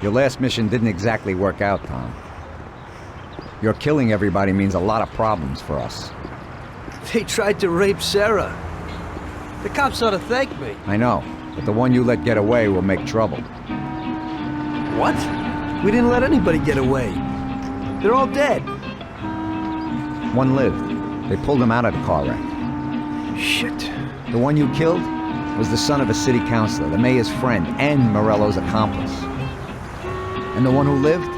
Your last mission didn't exactly work out, Tom. Your killing everybody means a lot of problems for us. They tried to rape Sarah. The cops ought to thank me. I know, but the one you let get away will make trouble. What? We didn't let anybody get away. They're all dead. One lived. They pulled him out of the car wreck. Shit. The one you killed was the son of a city councilor, the mayor's friend, and Morello's accomplice. And the one who lived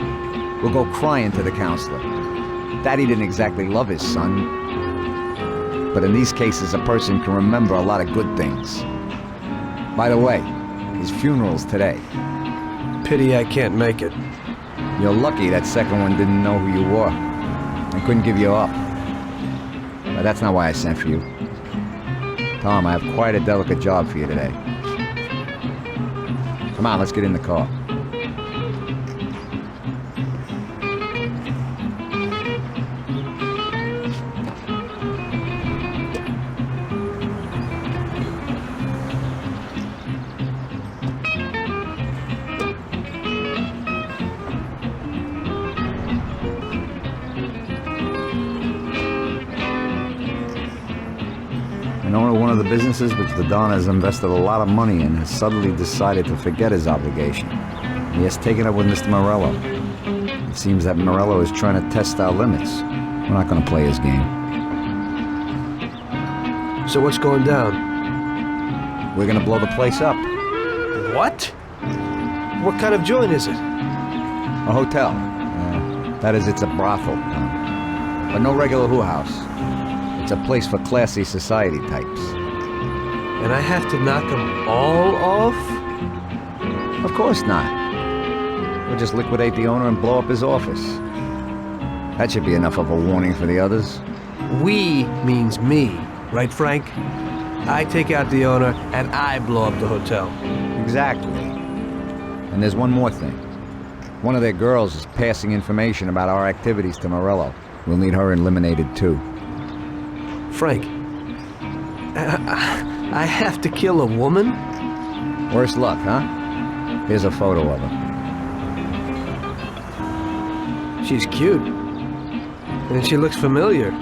will go crying to the councilor. Daddy didn't exactly love his son. But in these cases, a person can remember a lot of good things. By the way, his funeral's today. Pity I can't make it. You're lucky that second one didn't know who you were and couldn't give you up. But that's not why I sent for you. Tom, I have quite a delicate job for you today. Come on, let's get in the car. An owner of one of the businesses which the Don has invested a lot of money in has suddenly decided to forget his obligation. He has taken up with Mr. Morello. It seems that Morello is trying to test our limits. We're not going to play his game. So what's going down? We're going to blow the place up. What? What kind of joint is it? A hotel. That is, it's a brothel. But no regular who house. It's a place for classy society types. And I have to knock them all off? Of course not. We'll just liquidate the owner and blow up his office. That should be enough of a warning for the others. We means me, right, Frank? I take out the owner and I blow up the hotel. Exactly. And there's one more thing. One of their girls is passing information about our activities to Morello. We'll need her eliminated too. Frank, I have to kill a woman? Worse luck, huh? Here's a photo of her. She's cute. And she looks familiar.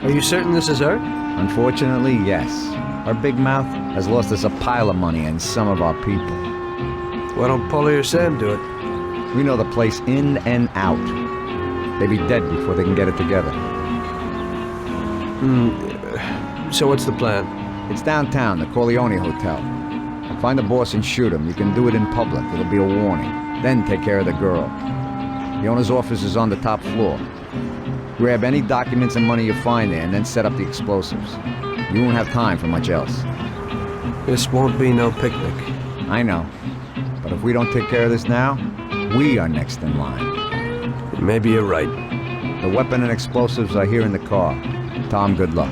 Are you certain this is her? Unfortunately, yes. Her big mouth has lost us a pile of money and some of our people. Why don't Paulie or Sam do it? We know the place in and out. They'd be dead before they can get it together. So what's the plan? It's downtown, the Corleone Hotel. Find the boss and shoot him. You can do it in public. It'll be a warning. Then take care of the girl. The owner's office is on the top floor. Grab any documents and money you find there and then set up the explosives. You won't have time for much else. This won't be no picnic. I know. But if we don't take care of this now, we are next in line. Maybe you're right. The weapon and explosives are here in the car. Tom, good luck.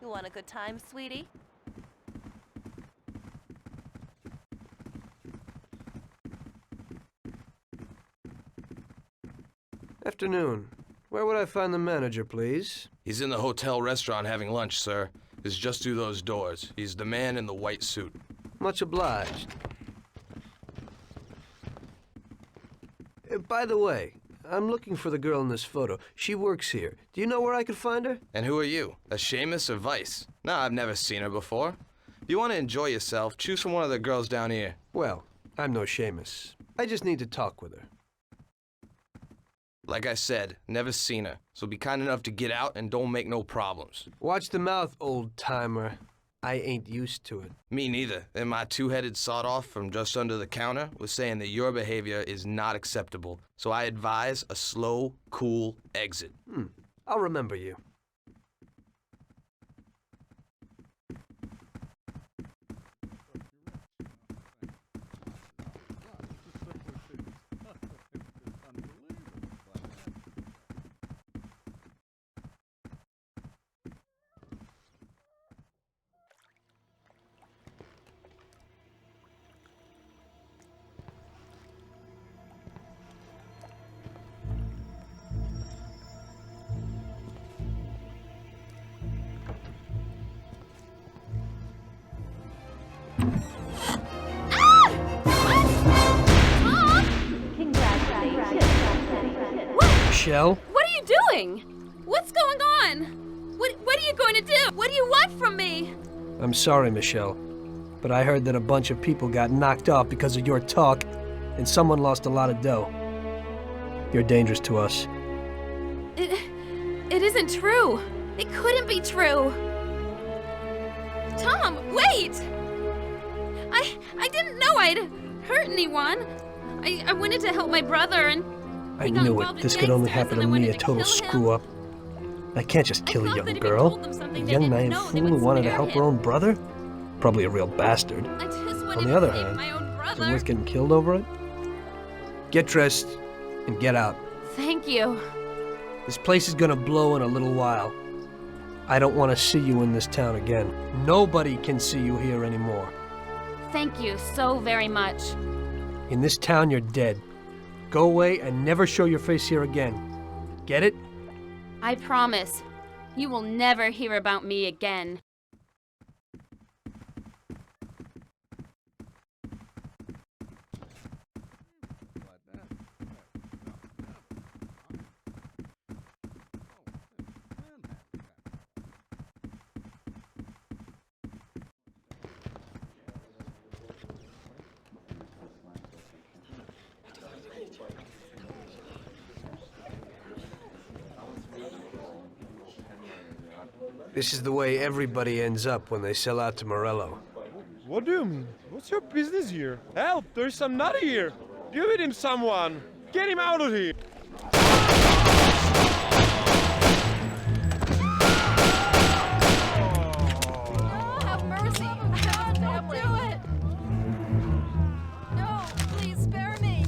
You want a good time, sweetie? Afternoon. Where would I find the manager, please? He's in the hotel restaurant having lunch, sir. It's just through those doors. He's the man in the white suit. Much obliged. By the way, I'm looking for the girl in this photo. She works here. Do you know where I could find her? And who are you? A Seamus or Vice? Nah, I've never seen her before. If you want to enjoy yourself, choose from one of the girls down here. Well, I'm no Seamus. I just need to talk with her. Like I said, never seen her. So be kind enough to get out and don't make no problems. Watch the mouth, old-timer. I ain't used to it. Me neither. And my two-headed sawed-off from just under the counter was saying that your behavior is not acceptable. So I advise a slow, cool exit. I'll remember you. Michelle? What are you doing? What's going on? What are you going to do? What do you want from me? I'm sorry, Michelle, but I heard that a bunch of people got knocked off because of your talk, and someone lost a lot of dough. You're dangerous to us. It isn't true. It couldn't be true. Tom, wait! I didn't know I'd hurt anyone. I wanted to help my brother and I knew it. This could only happen to me, a total screw-up. I can't just kill a young girl. A young naive fool who wanted to help her own brother? Probably a real bastard. On the other hand, is it worth getting killed over it? Get dressed and get out. Thank you. This place is gonna blow in a little while. I don't want to see you in this town again. Nobody can see you here anymore. Thank you so very much. In this town, you're dead. Go away and never show your face here again. Get it? I promise. You will never hear about me again. This is the way everybody ends up when they sell out to Morello. What do you mean? What's your business here? Help! There's some nut here! Give it him, someone! Get him out of here! Have mercy! God, don't do it! No, please spare me!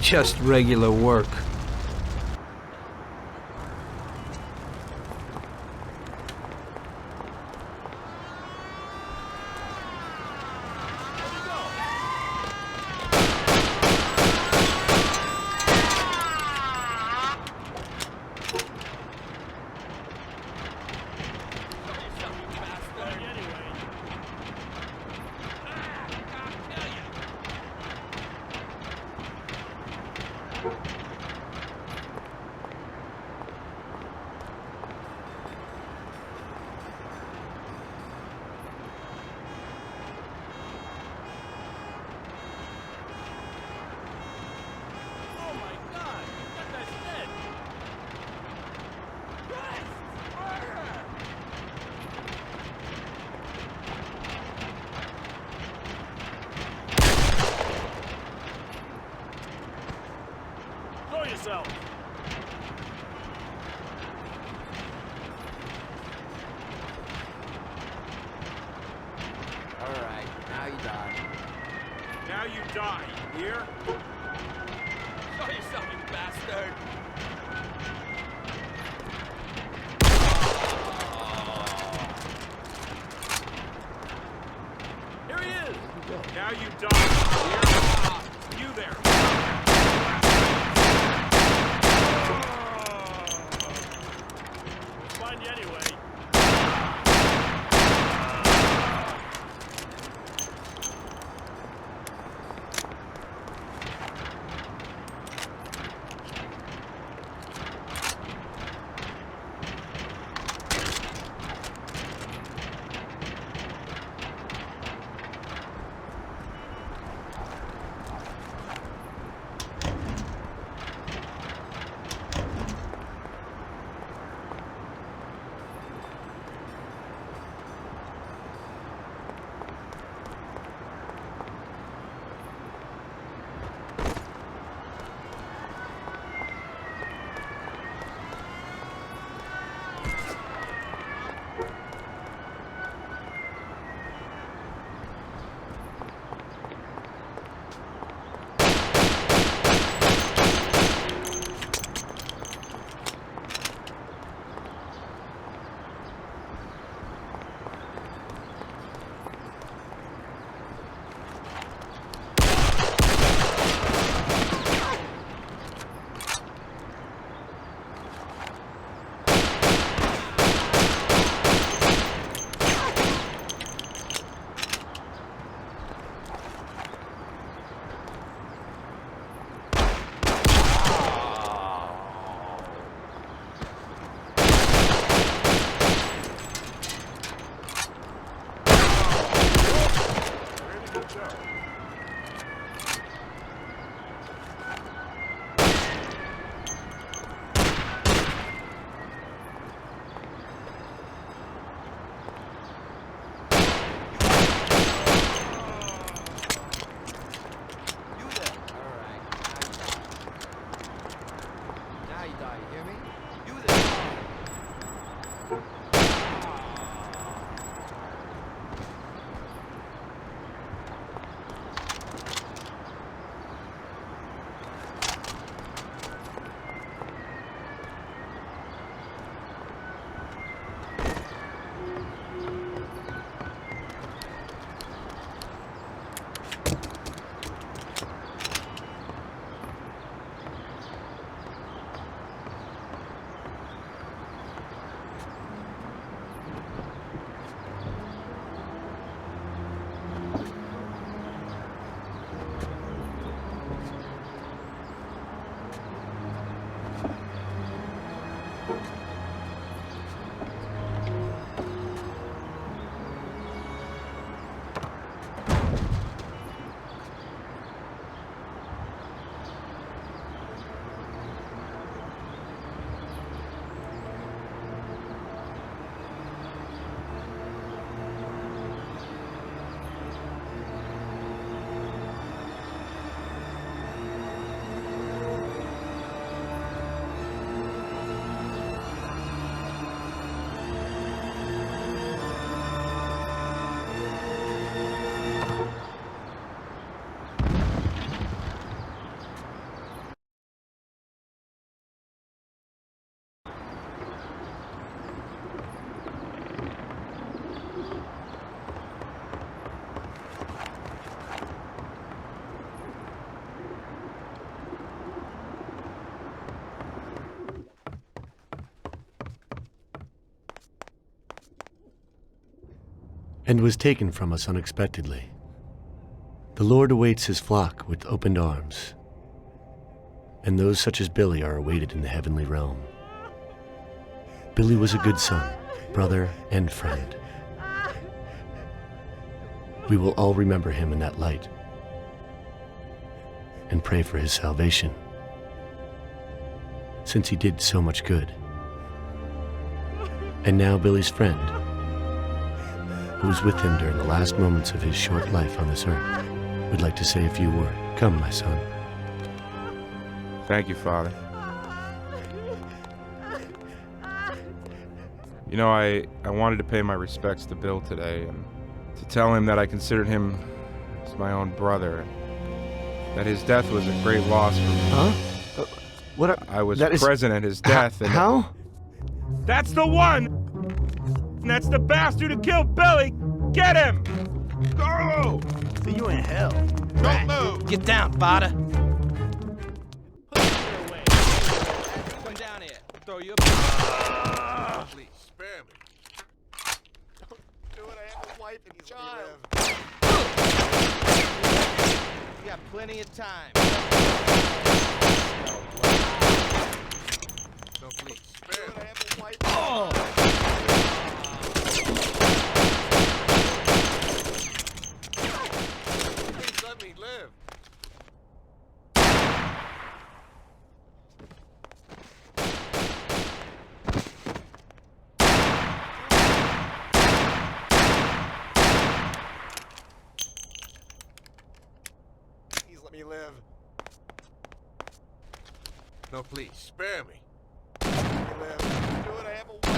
Just regular work. Yourself. All right, now you die. Now you die, you hear? Show yourself, you bastard! Here he is! Now you die, you hear? You there! Find you anyway. and was taken from us unexpectedly. The Lord awaits his flock with opened arms, and those such as Billy are awaited in the heavenly realm. Billy was a good son, brother, and friend. We will all remember him in that light and pray for his salvation, since he did so much good. And now Billy's friend, who was with him during the last moments of his short life on this earth, would like to say a few words. Come, my son. Thank you, Father. You know, I wanted to pay my respects to Bill today and to tell him that I considered him as my own brother, that his death was a great loss for me. Huh? I was present at his death. And how? That's the one! That's the bastard who killed Billy! Get him! Go! See you in hell. Don't move! Get down, Bada. Come down here. I'll throw you up. Please, spare me. Don't do it. I have a wife and child. You got plenty of time. So please, spare me. I have a wife. Please let me live. Please let me live. No, please, spare me. Let me live. Do it. I have a wife.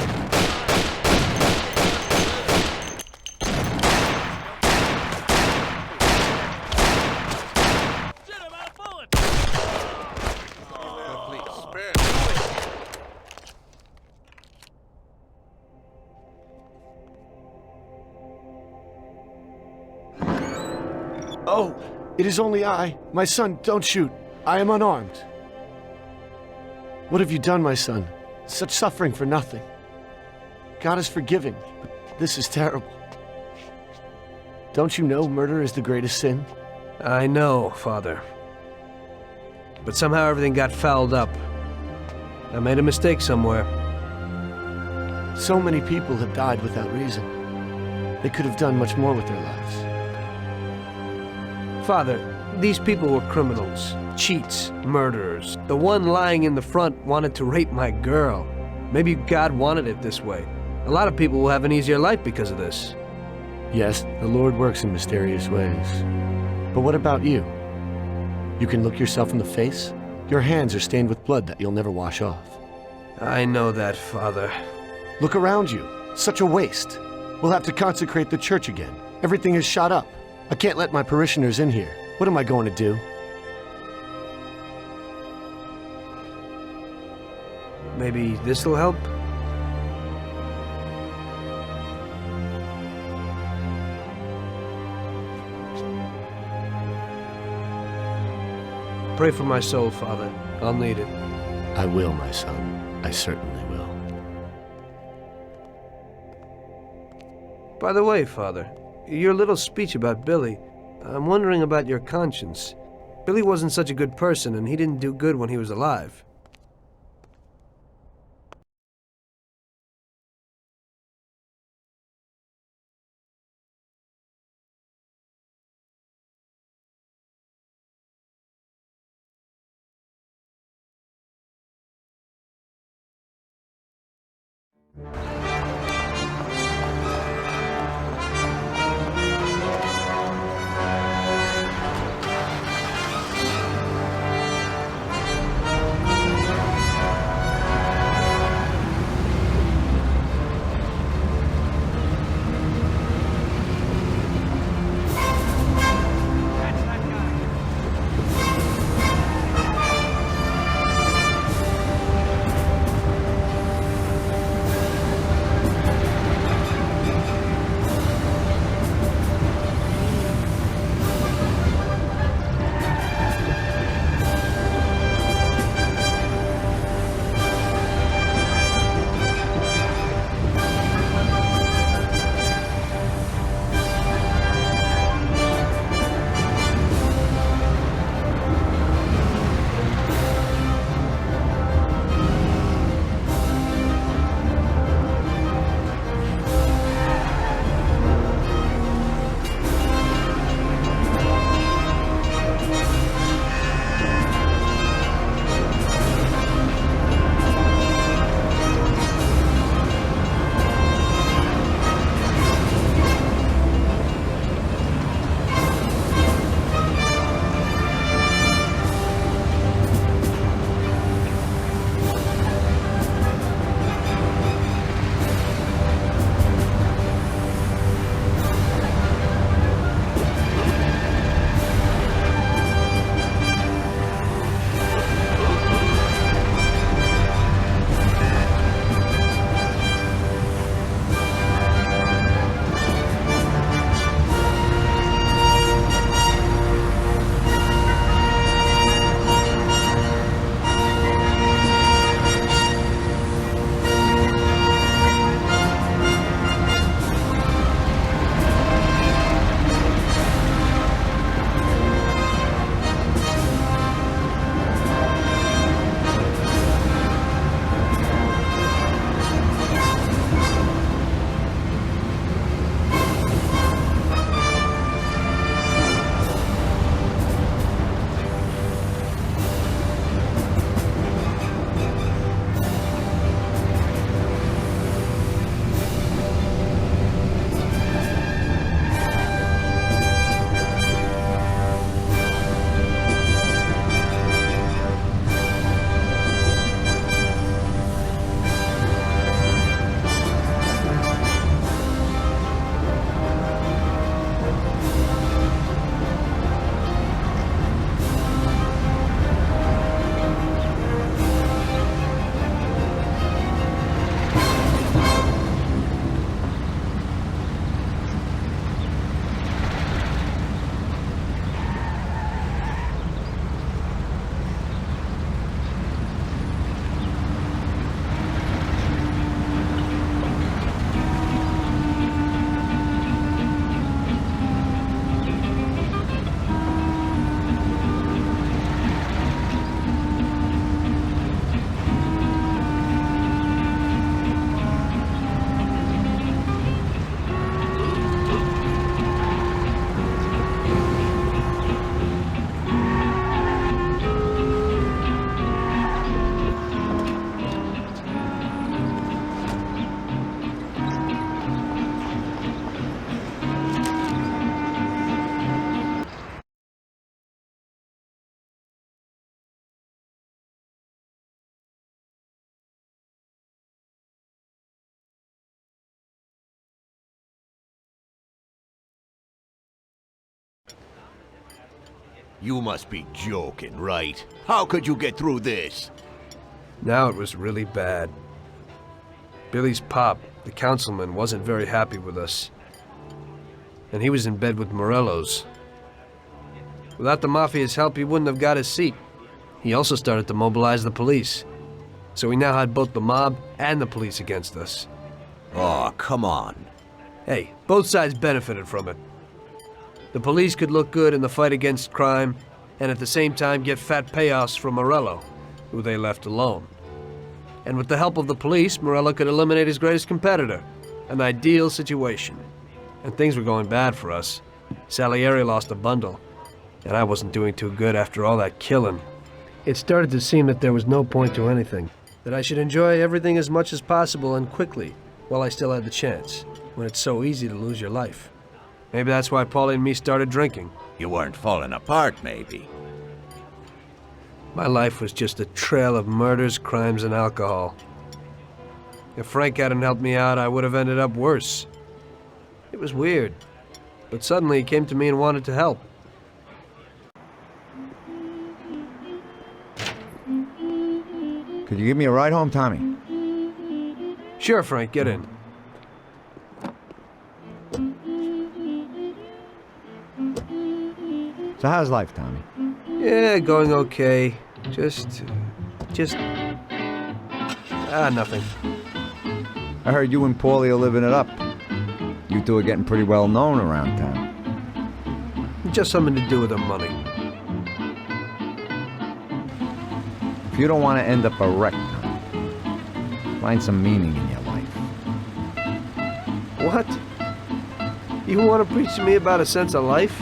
Shit, I'm out of bullets! No, please, spare me. Oh, it is only I. My son, don't shoot. I am unarmed. What have you done, my son? Such suffering for nothing. God is forgiving, but this is terrible. Don't you know murder is the greatest sin? I know, Father. But somehow everything got fouled up. I made a mistake somewhere. So many people have died without reason. They could have done much more with their lives. Father, these people were criminals, cheats, murderers. The one lying in the front wanted to rape my girl. Maybe God wanted it this way. A lot of people will have an easier life because of this. Yes, the Lord works in mysterious ways. But what about you? You can look yourself in the face? Your hands are stained with blood that you'll never wash off. I know that, Father. Look around you. Such a waste. We'll have to consecrate the church again. Everything is shot up. I can't let my parishioners in here. What am I going to do? Maybe this'll help? Pray for my soul, Father. I'll need it. I will, my son. I certainly will. By the way, Father, your little speech about Billy, I'm wondering about your conscience. Billy wasn't such a good person, and he didn't do good when he was alive. You must be joking, right? How could you get through this? Now it was really bad. Billy's pop, the councilman, wasn't very happy with us. And he was in bed with Morello's. Without the Mafia's help, he wouldn't have got his seat. He also started to mobilize the police. So we now had both the mob and the police against us. Oh, come on. Hey, both sides benefited from it. The police could look good in the fight against crime, and at the same time get fat payoffs from Morello, who they left alone. And with the help of the police, Morello could eliminate his greatest competitor. An ideal situation. And things were going bad for us. Salieri lost a bundle, and I wasn't doing too good after all that killing. It started to seem that there was no point to anything, that I should enjoy everything as much as possible and quickly, while I still had the chance, when it's so easy to lose your life. Maybe that's why Paulie and me started drinking. You weren't falling apart, maybe. My life was just a trail of murders, crimes, and alcohol. If Frank hadn't helped me out, I would have ended up worse. It was weird, but suddenly he came to me and wanted to help. Could you give me a ride home, Tommy? Sure, Frank, get in. So how's life, Tommy? Yeah, going okay. Nothing. I heard you and Paulie are living it up. You two are getting pretty well known around town. Just something to do with the money. If you don't want to end up a wreck, Tommy, find some meaning in your life. What? You want to preach to me about a sense of life?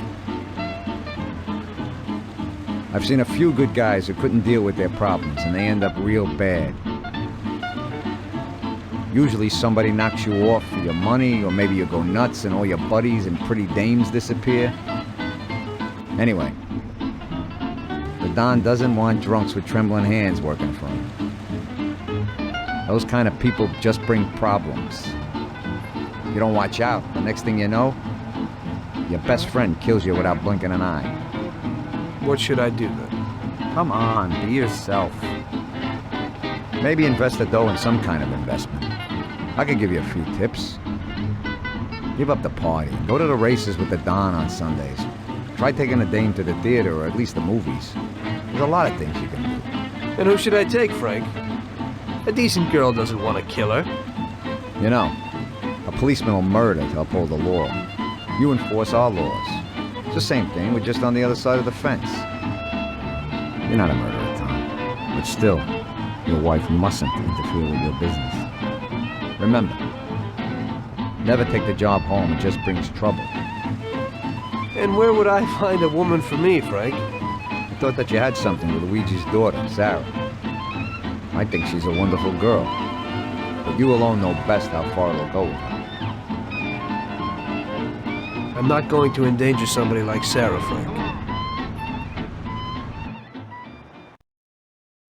I've seen a few good guys who couldn't deal with their problems, and they end up real bad. Usually somebody knocks you off for your money, or maybe you go nuts and all your buddies and pretty dames disappear. Anyway, the Don doesn't want drunks with trembling hands working for him. Those kind of people just bring problems. You don't watch out, the next thing you know, your best friend kills you without blinking an eye. What should I do then? Come on, be yourself. Maybe invest the dough in some kind of investment. I could give you a few tips. Give up the party. Go to the races with the Don on Sundays. Try taking a dame to the theater or at least the movies. There's a lot of things you can do. And who should I take, Frank? A decent girl doesn't want to kill her. You know, a policeman will murder to uphold the law. You enforce our laws. It's the same thing, we're just on the other side of the fence. You're not a murderer, Tom. But still, your wife mustn't interfere with your business. Remember, never take the job home, it just brings trouble. And where would I find a woman for me, Frank? I thought that you had something with Luigi's daughter, Sarah. I think she's a wonderful girl. But you alone know best how far it'll go with her. I'm not going to endanger somebody like Sarah, Frank.